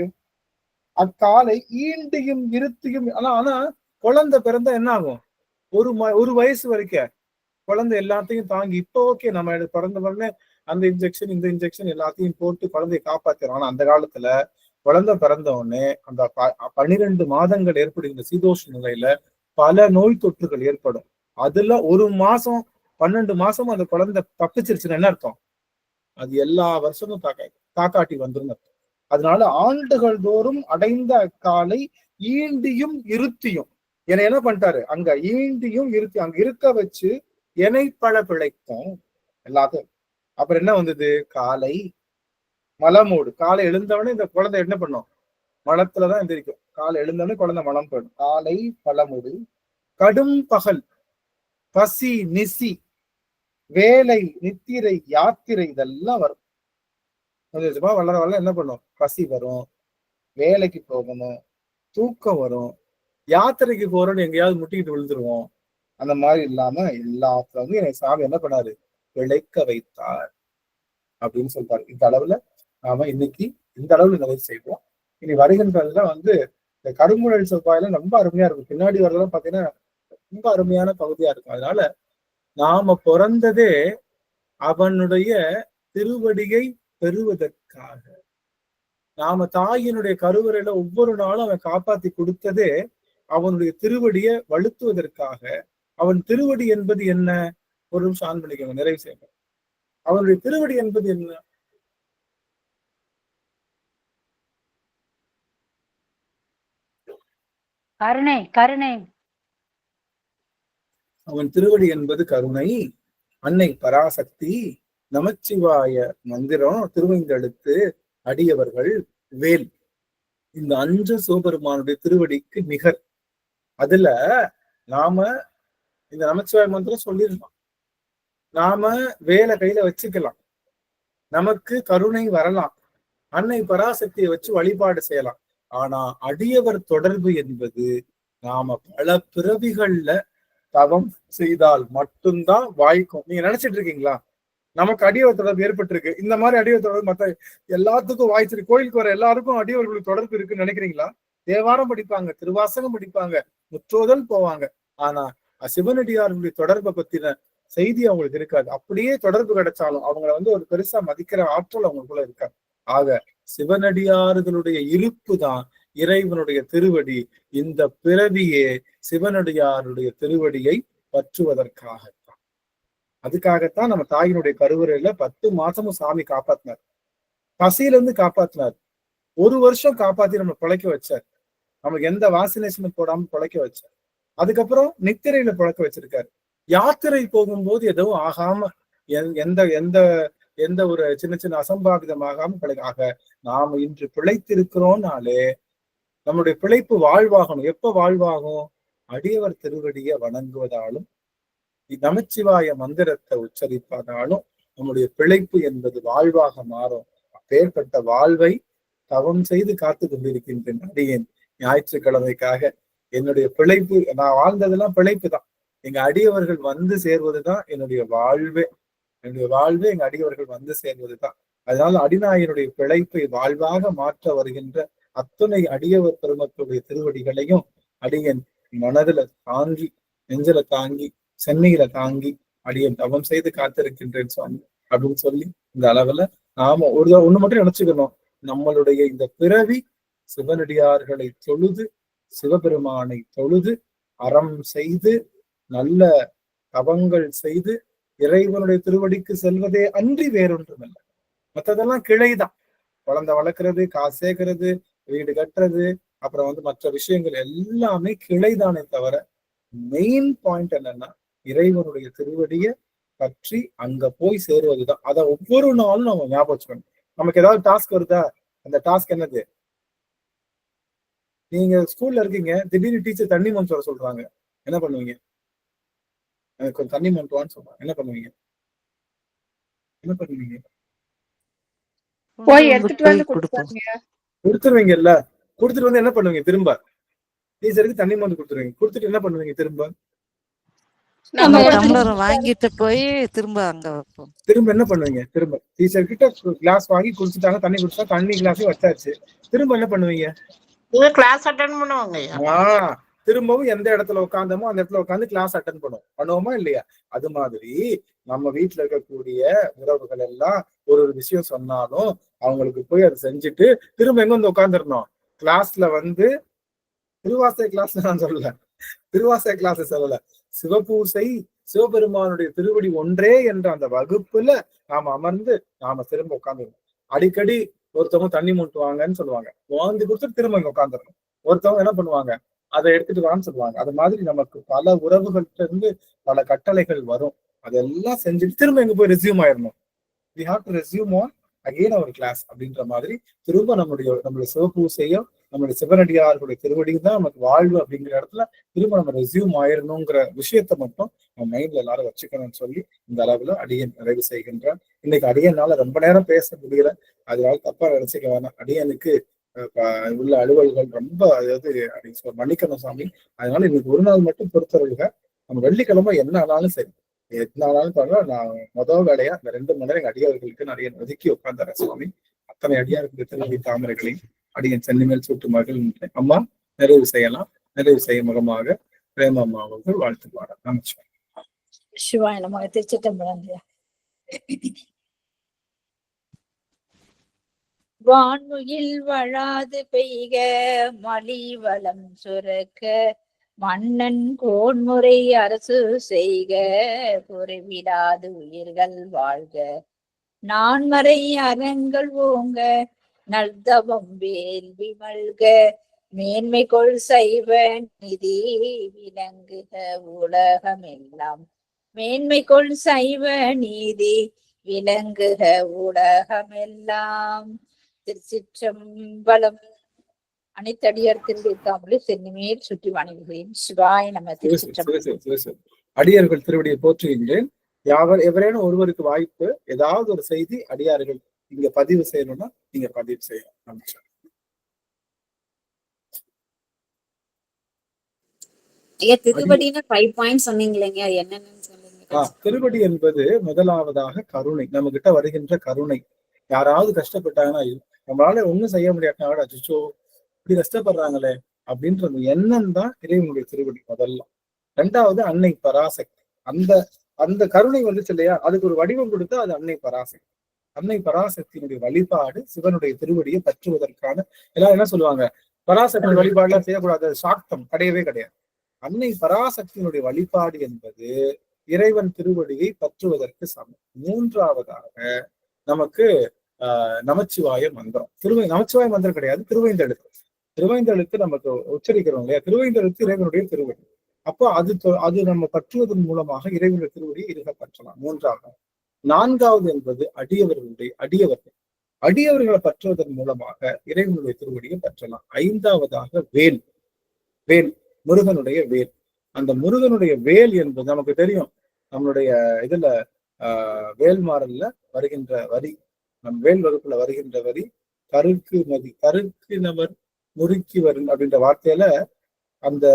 அக்காலை ஈண்டியும் இருத்தியும். ஆனா குழந்தை பிறந்தா என்ன ஆகும்? ஒரு வயசு வரைக்கும் குழந்தை எல்லாத்தையும் தாங்கி, இப்போ ஓகே நம்ம பிறந்த உடனே அந்த இன்ஜெக்ஷன் இந்த இன்ஜெக்ஷன் எல்லாத்தையும் போட்டு குழந்தையை காப்பாத்துறோம். ஆனா அந்த காலத்துல குழந்தை பிறந்த உடனே அந்த 12 மாதங்கள் ஏற்படுகின்ற சீதோஷ நிலையில பல நோய் தொற்றுகள் ஏற்படும். அதுல 1 மாசம் 12 மாசம் அந்த குழந்தை தப்பிச்சிருச்சுன்னா என்ன அர்த்தம்? அது எல்லா வருஷமும் தாக்காட்டி வந்துரும். அதனால ஆண்டுகள் தோறும் அடைந்த அக்காலை ஈண்டியும் இருத்தியும் என்னை என்ன பண்ணிட்டாரு? அங்க ஈண்டியும் இருத்தி அங்க இருக்க வச்சு என்னை பல பிழைக்கும் எல்லாத்தையும். அப்புறம் என்ன வந்தது? காலை மலமோடு. காலை எழுந்தவனே இந்த குழந்தை என்ன பண்ணும்? மலத்துலதான் எந்திரிக்கும். காலை எழுந்தவனே குழந்தை மலம் போயிடும். காலை பலமோடு கடும் பகல், பசி நிசி, வேலை நித்திரை யாத்திரை இதெல்லாம் வரும். கொஞ்சம் கொஞ்சமா வளர என்ன பண்ணும்? பசி வரும், வேலைக்கு போகணும், தூக்கம் வரும், யாத்திரைக்கு போறோம்னு எங்கேயாவது முட்டிக்கிட்டு விழுந்துருவோம். அந்த மாதிரி இல்லாம எல்லாத்துல வந்து எனக்கு சாமி என்ன பண்ணாரு? பிழைக்க வைத்தார் அப்படின்னு சொல்றாரு. இந்த அளவுல நாம இன்னைக்கு இந்த அளவுல நிறைவு செய்வோம். இனி வருகின்றதுல வந்து இந்த கருங்குழல் செவ்வாயில ரொம்ப அருமையா இருக்கும். பின்னாடி வரதெல்லாம் பாத்தீங்கன்னா ரொம்ப அருமையான பகுதியா இருக்கும். அதனால நாம பிறந்ததே அவனுடைய திருவடியை பெறுவதற்காக. நாம தாயினுடைய கருவறையில ஒவ்வொரு நாளும் அவன் காப்பாத்தி கொடுத்ததே அவனுடைய திருவடியை வலுத்துவதற்காக. அவன் திருவடி என்பது என்ன? ஒரு நிமிஷம் ஆன் பண்ணிக்கோங்க, நிறைவு செய்யணும். அவனுடைய திருவடி என்பது என்ன? கருணை. அவன் திருவடி என்பது கருணை. அன்னை பராசக்தி நமச்சிவாய மந்திரம், திருவைந்தெழுத்து, அடியவர்கள், வேல், இந்த 5 சிவபெருமானுடைய திருவடிக்கு நிகர். அதுல நாம இந்த நமச்சிவாய மந்திரம் சொல்லிருந்தோம். நாம வேலை கையில வச்சுக்கலாம், நமக்கு கருணை வரலாம், அன்னை பராசக்தியை வச்சு வழிபாடு செய்யலாம். ஆனா அடியவர் தொடர்பு என்பது நாம பல பிறவிகள்ல தவம் செய்தால் மட்டும்தான் வாய்க்கும். நீங்க நினைச்சிட்டு இருக்கீங்களா நமக்கு அடியவர் தொடர்பு ஏற்பட்டிருக்கு, இந்த மாதிரி அடியவர் தொடர்பு மத்த எல்லாத்துக்கும் வாய்ச்சிருக்கு, கோயிலுக்கு வர எல்லாருக்கும் அடியவர்களுக்கு தொடர்பு இருக்குன்னு நினைக்கிறீங்களா? தேவாரம் படிப்பாங்க, திருவாசகம் படிப்பாங்க, முற்றோதல் போவாங்க, ஆனா சிவனடியார்களுடைய தொடர்பை பத்தின செய்தி அவங்களுக்கு இருக்காது. அப்படியே தொடர்பு கிடைச்சாலும் அவங்களை ஒரு பெருசா மதிக்கிற ஆற்றல் அவங்களுக்குள்ள இருக்காது. ஆக சிவனடியார்களுடைய இருப்பு தான் இறைவனுடைய திருவடி. இந்த பிறவியே சிவனடியாருடைய திருவடியை பற்றுவதற்காகத்தான். அதுக்காகத்தான் நம்ம தாயினுடைய கருவறையில 10 மாசமும் சாமி காப்பாத்தினார், பசியில இருந்து காப்பாத்தினார், 1 வருஷம் காப்பாத்தி நம்ம பிழைக்க வச்சார், நமக்கு எந்த வாசினேஷனும் போடாம பிழைக்க வச்சார். அதுக்கப்புறம் நித்திரையில பிழைக்க வச்சிருக்காரு. யாத்திரை போகும்போது எதுவும் ஆகாம எந்த எந்த எந்த ஒரு சின்ன சின்ன அசம்பாவிதமாகாம பிழைக்காக நாம இன்று பிழைத்திருக்கிறோம்னாலே நம்முடைய பிழைப்பு வாழ்வாகணும். எப்ப வாழ்வாகும்? அடியவர் திருவடியை வணங்குவதாலும் நமச்சிவாய மந்திரத்தை உச்சரிப்பதாலும் நம்முடைய பிழைப்பு என்பது வாழ்வாக மாறும். அப்பேற்பட்ட வாழ்வை தவம் செய்து காத்து கொண்டிருக்கின்றேன் அடியேன். ஞாயிற்றுக்கிழமைக்காக என்னுடைய பிழைப்பு, நான் வாழ்ந்ததெல்லாம் பிழைப்பு தான். எங்க அடியவர்கள் வந்து சேர்வதுதான் என்னுடைய வாழ்வே. என்னுடைய வாழ்வே எங்க அடியவர்கள் வந்து சேர்வதுதான். அதனால அடிநாயனுடைய பிழைப்பை வாழ்வாக மாற்ற வருகின்ற அத்துணை அடியவர் பெருமக்களுடைய திருவடிகளையும் அடியன் மனதுல தாங்கி, நெஞ்சில தாங்கி, சென்னையில தாங்கி அடியன் தவம் செய்து காத்திருக்கின்றேன் சுவாமி அப்படின்னு சொல்லி இந்த அளவுல நாம ஒண்ணு மட்டும் நினைச்சுக்கணும். நம்மளுடைய இந்த பிறவி சிவனடியார்களை தொழுது, சிவபெருமானை தொழுது, அறம் செய்து, நல்ல தவங்கள் செய்து இறைவனுடைய திருவடிக்கு செல்வதே அன்றி வேறொன்றுமில்ல. மற்றதெல்லாம் கிளைதான். குழந்தை வளர்க்கறது, காசு சேர்க்கறது, வீடு கட்டுறது, அப்புறம் மற்ற விஷயங்கள் எல்லாமே கிளைதானே தவிர மெயின் பாயிண்ட் என்னன்னா இறைவனுடைய திருவடியை பற்றி அங்க போய் சேருவதுதான். அதை ஒவ்வொரு நாளும் நம்ம ஞாபகம் வச்சுக்கணும். நமக்கு ஏதாவது டாஸ்க் வருதா? அந்த டாஸ்க் என்னது? நீங்க ஸ்கூல்ல இருக்கீங்க, திடீர்னு டீச்சர் தண்ணி மண் வர சொல்றாங்க, என்ன பண்ணுவீங்க? எனக்கு கொஞ்சம் தண்ணி மண்ட்டுவான்னு சொல்றாங்க, என்ன பண்ணுவீங்க? என்ன பண்ணுவீங்க? போய் எடுத்துட்டு வந்து கொடுத்துருவீங்கல்ல. கொடுத்துட்டு வந்து என்ன பண்ணுவீங்க? திரும்ப டீச்சருக்கு தண்ணி மந்து கொடுத்துருவீங்க. கொடுத்துட்டு என்ன பண்ணுவீங்க? திரும்ப டம்ளர் வாங்கிட்டு போய் திரும்ப அங்க வைப்போம். திரும்ப என்ன பண்ணுவீங்க? திரும்ப டீச்சர் கிட்ட கிளாஸ் வாங்கி குடிச்சுட்டாங்க, தண்ணி குடிச்சா, தண்ணி கிளாஸையும் வச்சாச்சு, திரும்ப என்ன பண்ணுவீங்க? கிளாஸ் அட்டெண்ட் பண்ணுவாங்க. திரும்பவும் எந்த இடத்துல உட்காந்தமோ அந்த இடத்துல உட்காந்து கிளாஸ் அட்டெண்ட் பண்ணுவோமா இல்லையா? அது மாதிரி நம்ம வீட்டுல இருக்கக்கூடிய உறவுகள் எல்லாம் ஒரு விஷயம் சொன்னாலும் அவங்களுக்கு போய் அதை செஞ்சுட்டு திரும்ப எங்க உட்காந்துடணும்? கிளாஸ்ல திருவாசை கிளாஸ் நான் சொல்லல, திருவாசை கிளாஸ் சொல்லல, சிவபூசை, சிவபெருமானுடைய திருவடி ஒன்றே என்ற அந்த வகுப்புல நாம அமர்ந்து நாம திரும்ப உட்காந்துருவோம். அடிக்கடி ஒருத்தவங்க தண்ணி மூட்டுவாங்கன்னு சொல்லுவாங்க, வாந்தி கொடுத்துட்டு திரும்ப இங்க உட்காந்துடணும். ஒருத்தவங்க என்ன பண்ணுவாங்க? அதை எடுத்துட்டு வான்னு சொல்லுவாங்க. அது மாதிரி நமக்கு பல உறவுகள்கிட்ட இருந்து பல கட்டளைகள் வரும். அதெல்லாம் செஞ்சுட்டு திரும்ப எங்க போய் ரெஸ்யூம் ஆயிடணும். we have to resume on again our class அப்படின்ற மாதிரி திரும்ப நம்மளுடைய சிவபூசையும் நம்மளுடைய சிவனடியார்களுடைய திருவடியும் தான் நமக்கு வாழ்வு அப்படிங்கிற இடத்துல திரும்ப நம்ம ரெஸ்யூம் ஆயிடணுங்கிற விஷயத்த மட்டும் நம்ம மைண்ட்ல எல்லாரும் வச்சுக்கணும்னு சொல்லி இந்த அளவுல அடியன் நிறைவு செய்கின்றேன். இன்னைக்கு அடியனால ரொம்ப நேரம் பேச முடியல, அதனால தப்பா நினைச்சுக்க வேணாம். அடியனுக்கு உள்ள அலுவல்கள் ரொம்ப, அதாவது மன்னிக்கணும் சாமி. அதனால இன்னைக்கு ஒரு நாள் மட்டும் பொறுத்தவர்களுக நம்ம வெள்ளிக்கிழமை என்ன ஆனாலும் சரி, எத்தனை ஆனாலும் பரவாயில்ல, நான் முதல் வேலையா இந்த 2 மணி நேரம் எங்க அடியார்களுக்கு நிறைய ஒதுக்கி உட்கார்ந்தாரேன் சுவாமி. அத்தனை அடியாருக்கு திருவடி தாமரைகளையும் அடியன் சென்னி மேல் சூட்டு மகள் அம்மா நிறைவு செய்யலாம். நிறைவு செய்ய முகமாக பிரேமம்மா அவர்கள் வாழ்த்துப்பாங்க. நமச்சிவாய். சிவாய நமக. திருச்சிட்டம்பலம். வான்முகில் வழாது பெய்க மலி வளம் சுரக்க மன்னன் கோன்முறை அரசு செய்க குறைவிடாது உயிர்கள் வாழ்க நான்மறை அறங்கள் ஓங்க நல்தவம் வேள்வி மல்க மேன்மை கொள் சைவ நிதி விளங்குக உலகமெல்லாம் மேன்மை கொள் சைவ நீதி விளங்குக ஊடகமெல்லாம். திருச்சிற்றம்பலம். அனைத்தடியார் திருவிழாமலே சென்னிமேல் சுற்றி வணங்குகிறேன். சிவாய நம. திருச்சிற்றம்பலம். அடியார்கள் திருவடியை போற்றுகின்றேன். எவரேனும் ஒருவருக்கு வாய்ப்பு ஏதாவது ஒரு செய்தி அடியார்கள் இங்க பதிவு செய்யணும்னா நீங்க பதிவு செய்யலாம். ஐயா திருவடின்னு 5 பாயிண்ட் சொன்னீங்களேங்க, என்னன்னு சொல்லுங்க. திருவடி என்பது முதலாவதாக கருணை, நம்ம கிட்ட வருகின்ற கருணை. யாராவது கஷ்டப்பட்டாங்கன்னா நம்மளால ஒண்ணும் செய்ய முடியாட்டா, அச்சோ இப்படி கஷ்டப்படுறாங்களே அப்படின்ற எண்ணம் தான் இறைவனுடைய திருவடி முதல்ல. ரெண்டாவது அன்னை பராசக்தி. அந்த கருணை வந்துச்சு இல்லையா, அதுக்கு ஒரு வடிவம் கொடுத்தா அது அன்னை பராசக்தி. அன்னை பராசக்தியினுடைய வழிபாடு சிவனுடைய திருவடியை பற்றுவதற்கான. எல்லாரும் என்ன சொல்லுவாங்க, பராசக்தி வழிபாடுலாம் செய்யக்கூடாது, சாக்தம் கிடையவே கிடையாது. அன்னை பராசக்தியினுடைய வழிபாடு என்பது இறைவன் திருவடியை பற்றுவதற்கு சமம். மூன்றாவதாக நமக்கு நமச்சிவாய மந்திரம். நமச்சிவாய மந்திரம் கிடையாது, திருவைந்தெழுத்து. திருவைந்தெழுத்து நமக்கு உச்சரிக்கிறோம் இல்லையா, திருவைந்தெழுத்து இறைவனுடைய திருவடி. அப்போ அது நம்ம பற்றுவதன் மூலமாக இறைவனுடைய திருவடியை இருக பற்றலாம். மூன்றாவது. நான்காவது என்பது அடியவர்களை பற்றுவதன் மூலமாக இறைவனுடைய திருவடியை பற்றலாம். ஐந்தாவதாக வேல். முருகனுடைய வேல். அந்த முருகனுடைய வேல் என்பது நமக்கு தெரியும். நம்மளுடைய இதுல வேல்மாறல்ல வருகின்ற வரி, நம் வேல் வகுப்புல வருகின்ற வரி, கருக்கு நமர் முறுக்கி வரும் அப்படின்ற வார்த்தையில அந்த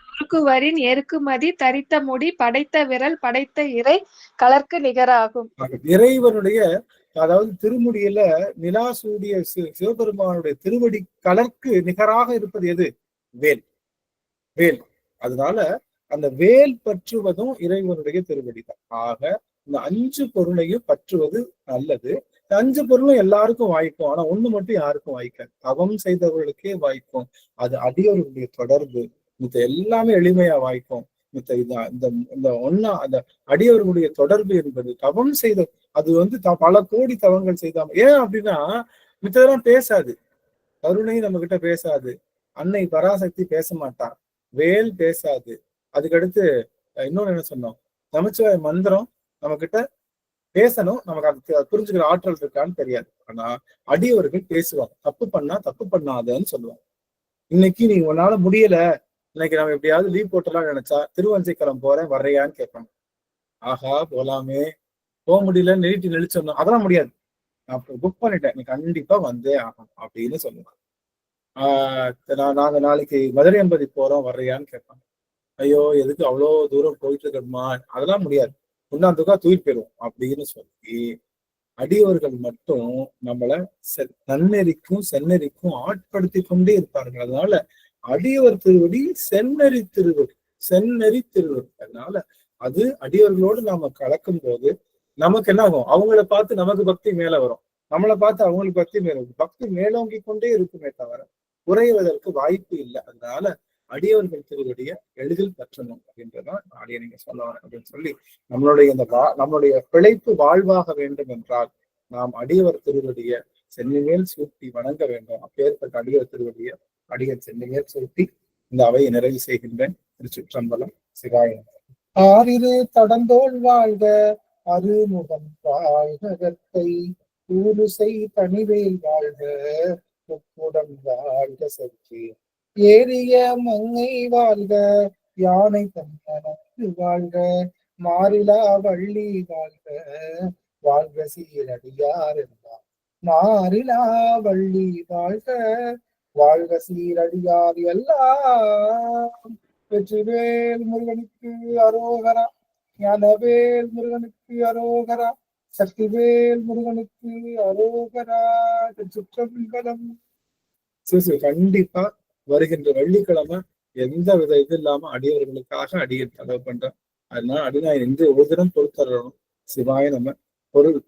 முறுக்குவரின் எருக்குமதி தரித்த முடி படைத்த விரல் படைத்த இறை கலர்க்கு நிகராகும். இறைவனுடைய அதாவது திருமுடியில நிலா சூடிய சிவபெருமானுடைய திருவடி கலர்க்கு நிகராக இருப்பது எது? வேல். அதனால அந்த வேல் பற்றுவதும் இறைவனுடைய திருவடி தான். ஆக இந்த 5 பொருளையும் பற்றுவது நல்லது. 5 பொருளும் எல்லாருக்கும் வாய்க்கும், ஆனா ஒண்ணு மட்டும் யாருக்கும் வாய்க்காது. தவம் செய்தவர்களுக்கே வாய்க்கும். அது அடியவர்களுடைய தொடர்பு. மித்த எல்லாமே எளிமையா வாய்க்கும். அந்த அடியவர்களுடைய தொடர்பு என்பது தவம் செய்த, அது பல கோடி தவங்கள் செய்தாம. ஏன் அப்படின்னா மித்ததெல்லாம் பேசாது. கருணை நம்ம கிட்ட பேசாது, அன்னை பராசக்தி பேச மாட்டான், வேல் பேசாது. அதுக்கடுத்து இன்னொன்னு என்ன சொன்னோம், நமச்சிவாய மந்திரம் நம்ம கிட்ட பேசணும், நமக்கு அது புரிஞ்சுக்கிற ஆற்றல் இருக்கான்னு தெரியாது. ஆனா அடியவர்கள் பேசுவாங்க. தப்பு பண்ணாதன்னு சொல்லுவாங்க. இன்னைக்கு நீ உன்னால முடியல, இன்னைக்கு நம்ம எப்படியாவது லீவ் போட்டலாம் நினைச்சா திருவஞ்சைக்கிழமை போறேன் வர்றையான்னு கேட்பாங்க. ஆஹா போலாமே, போக முடியலன்னு நெளிச்சோம், அதெல்லாம் முடியாது, நான் புக் பண்ணிட்டேன், நீ கண்டிப்பா வந்தே ஆகும் அப்படின்னு சொல்லுவாங்க. நாங்க நாளைக்கு மதுரை எம்பதி போறோம் வர்றையான்னு கேட்பாங்க. ஐயோ எதுக்கு அவ்வளோ தூரம் போயிட்டு இருக்கணுமா, அதெல்லாம் முடியாது, உண்ணாந்துக்கா தூக்கிட்டு போயிடுவோம் அப்படின்னு சொல்லி அடியவர்கள் மட்டும் நம்மள செந்நெறிக்கும் ஆட்படுத்தி கொண்டே இருப்பார்கள். அதனால அடியவர் திருவடி செந்நெறி திருவடி. அதனால அது அடியவர்களோடு நாம கலக்கும் போது நமக்கு என்ன ஆகும், அவங்கள பார்த்து நமக்கு பக்தி மேல வரும், நம்மளை பார்த்து அவங்களுக்கு பக்தி மேல வரும். பக்தி மேலோங்கி கொண்டே இருக்குமே தவிர குறைவதற்கு வாய்ப்பு இல்லை. அதனால அடியவர்கள் திருவடிய எளிதில் பற்றணும் அப்படின்றதான் நாளைய நீங்க சொல்ல வரேன் அப்படின்னு சொல்லி நம்மளுடைய பிழைப்பு வாழ்வாக வேண்டும் என்றால் நாம் அடியவர் திருவடிய சென்னிமேல் சூட்டி வணங்க வேண்டும். அப்பேற்பட்ட அடியவர் திருவடிய அடியர் சென்னிமேல் சூட்டி இந்த அவையை நிறைவு செய்கின்றேன். திருச்சிற்றம்பலம். சிவாயம். ஆறிரு தடந்தோள் வாழ்க, அருமுகம் வாழ்கத்தை ஊருசை தனிவேல் வாழ்க, முப்புடம் வாழ்க சக்தி ஏறிய மங்கை வாழ்க, யானை தன்னனத்து வாழ்க, மாறிலா வள்ளி வாழ்க, வாழ்க சீரடியார் என்றார். மாறிலா வள்ளி வாழ்க, வாழ்க சீரடியார் எல்லாம். வெற்றிவேல் முருகனுக்கு அரோகரா, ஞானவேல் முருகனுக்கு அரோகரா, சக்திவேல் முருகனுக்கு அரோகரா. சுற்றம்பலம். கண்டிப்பா வருகின்ற வெள்ளிக்கிழமை எந்த வித இது இல்லாம அடியவர்களுக்காக அடியர் செலவு பண்றேன். அதனால அடிநாயன் இந்த ஒரு தினம் பொறுத்தரணும். சிவாய நம்ம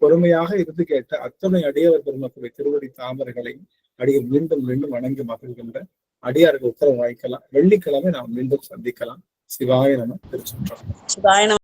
பொறுமையாக இருந்து கேட்ட அத்தனை அடியவர் பெருமக்களுடைய திருவடி தாமரைகளையும் அடியர் மீண்டும் வணங்கி மகிழ்கின்ற அடியார்கள் உத்தரவு வாய்க்கலாம். வெள்ளிக்கிழமை நாம் மீண்டும் சந்திக்கலாம். சிவாய நம்ம. திருச்சிற்றம்பலம்.